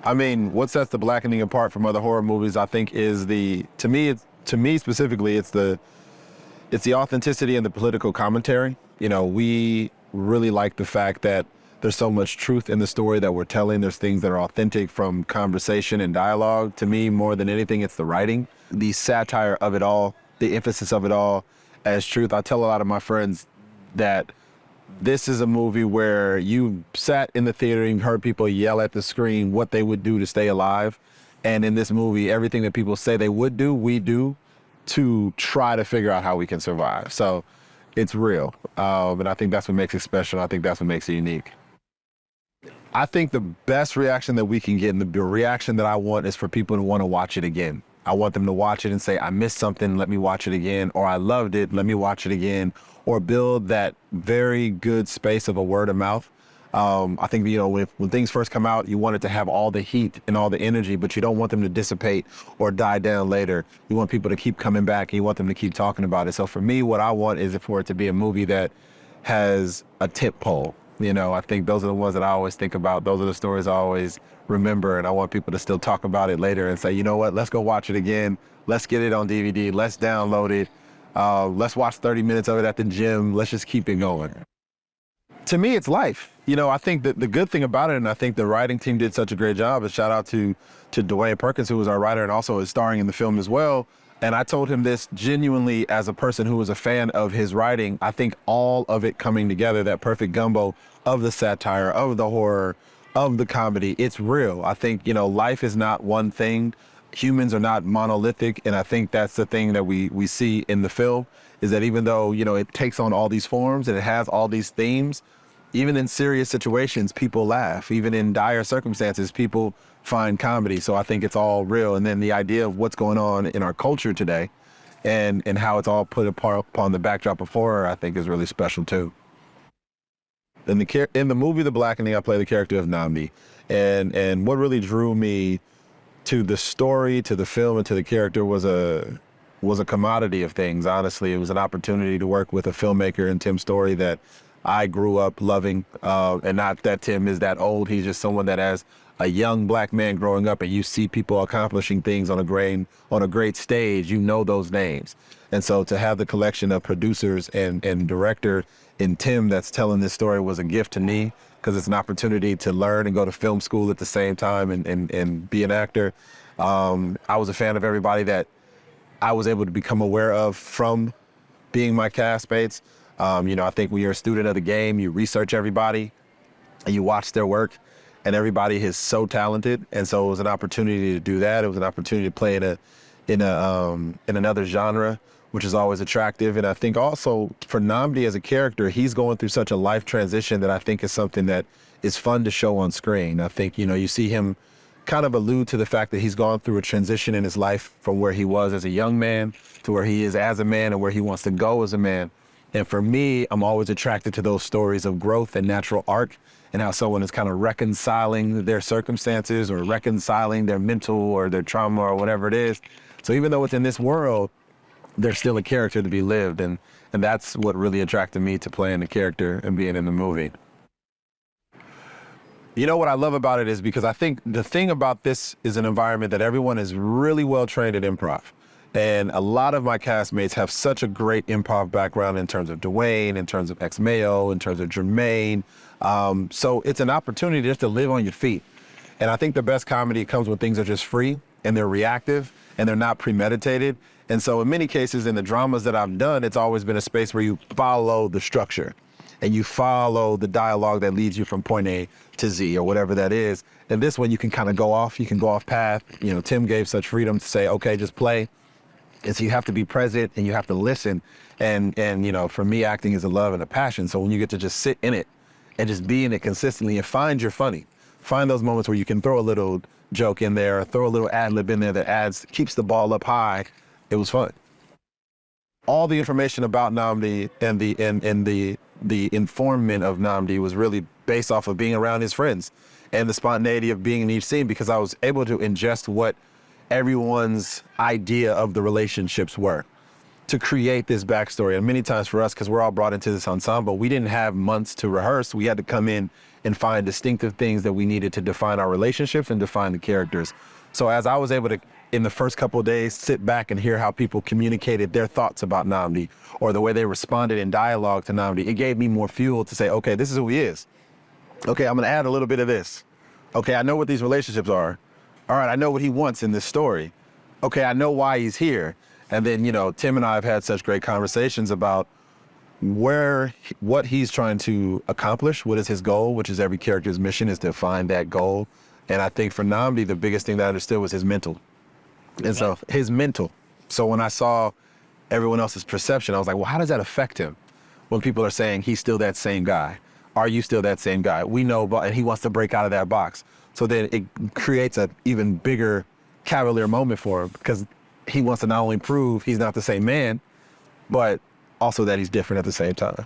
I mean, what sets the Blackening apart from other horror movies, I think, is to me specifically, it's the authenticity and the political commentary. You know, we really like the fact that there's so much truth in the story that we're telling. There's things that are authentic from conversation and dialogue. To me, more than anything, it's the writing, the satire of it all, the emphasis of it all as truth. I tell a lot of my friends that this is a movie where you sat in the theater and heard people yell at the screen what they would do to stay alive. And in this movie, everything that people say they would do, we do to try to figure out how we can survive. So it's real. And I think that's what makes it special. I think that's what makes it unique. I think the best reaction that we can get, and the reaction that I want, is for people to want to watch it again. I want them to watch it and say, I missed something, let me watch it again, or I loved it, let me watch it again, or build that very good space of a word of mouth. I think, you know, when things first come out, you want it to have all the heat and all the energy, but you don't want them to dissipate or die down later. You want people to keep coming back, and you want them to keep talking about it. So for me, what I want is for it to be a movie that has a tip pole. You know, I think those are the ones that I always think about. Those are the stories I always remember, and I want people to still talk about it later and say, you know what, let's go watch it again. Let's get it on DVD. Let's download it. Let's watch 30 minutes of it at the gym. Let's just keep it going. To me, it's life. You know, I think that the good thing about it, and I think the writing team did such a great job, is shout out to Dewayne Perkins, who was our writer and also is starring in the film as well. And I told him this genuinely as a person who was a fan of his writing. I think all of it coming together, that perfect gumbo of the satire, of the horror, of the comedy, it's real. I think, you know, life is not one thing. Humans are not monolithic. And I think that's the thing that we see in the film, is that even though, you know, it takes on all these forms and it has all these themes, even in serious situations, people laugh. Even in dire circumstances, people find comedy. So I think it's all real. And then the idea of what's going on in our culture today and how it's all put upon the backdrop of horror, I think is really special too. In the movie The Blackening, I play the character of Nnamdi. And what really drew me to the story, to the film, and to the character was a commodity of things, honestly. It was an opportunity to work with a filmmaker in Tim Story that I grew up loving, and not that Tim is that old. He's just someone that, as a young black man growing up, and you see people accomplishing things on a great stage, you know those names. And so to have the collection of producers and director in Tim that's telling this story was a gift to me, because it's an opportunity to learn and go to film school at the same time and be an actor. I was a fan of everybody that I was able to become aware of from being my castmates. You know, I think when you're a student of the game, you research everybody and you watch their work, and everybody is so talented. And so it was an opportunity to do that. It was an opportunity to play in another genre, which is always attractive. And I think also for Nnamdi as a character, he's going through such a life transition that I think is something that is fun to show on screen. I think, you know, you see him kind of allude to the fact that he's gone through a transition in his life from where he was as a young man to where he is as a man and where he wants to go as a man. And for me, I'm always attracted to those stories of growth and natural arc, and how someone is kind of reconciling their circumstances or reconciling their mental or their trauma or whatever it is. So even though it's in this world, there's still a character to be lived. And that's what really attracted me to playing the character and being in the movie. You know what I love about it is because I think the thing about this is an environment that everyone is really well trained at improv. And a lot of my castmates have such a great improv background in terms of Dewayne, in terms of ex-Mayo, in terms of Jermaine. So it's an opportunity just to live on your feet. And I think the best comedy comes when things are just free and they're reactive and they're not premeditated. And so in many cases in the dramas that I've done, it's always been a space where you follow the structure and you follow the dialogue that leads you from point A to Z or whatever that is. And this one, you can kind of go off, you can go off path. You know, Tim gave such freedom to say, okay, just play. And so you have to be present and you have to listen. And you know, for me, acting is a love and a passion. So when you get to just sit in it and just be in it consistently and find your funny, find those moments where you can throw a little joke in there or throw a little ad lib in there that keeps the ball up high, it was fun. All the information about Nnamdi and the informant of Nnamdi was really based off of being around his friends and the spontaneity of being in each scene, because I was able to ingest what everyone's idea of the relationships were. to create this backstory. And many times for us, because we're all brought into this ensemble, we didn't have months to rehearse. We had to come in and find distinctive things that we needed to define our relationships and define the characters. So as I was able to, in the first couple of days, sit back and hear how people communicated their thoughts about Nnamdi or the way they responded in dialogue to Nnamdi, it gave me more fuel to say, okay, this is who he is. Okay, I'm gonna add a little bit of this. Okay, I know what these relationships are. All right, I know what he wants in this story. Okay, I know why he's here. And then, you know, Tim and I have had such great conversations about what he's trying to accomplish, what is his goal, which is every character's mission is to find that goal. And I think for Nnamdi, the biggest thing that I understood was his mental. And so his mental. So when I saw everyone else's perception, I was like, well, how does that affect him? When people are saying he's still that same guy. Are you still that same guy? We know, and he wants to break out of that box. So then it creates an even bigger cavalier moment for him because he wants to not only prove he's not the same man, but also that he's different at the same time.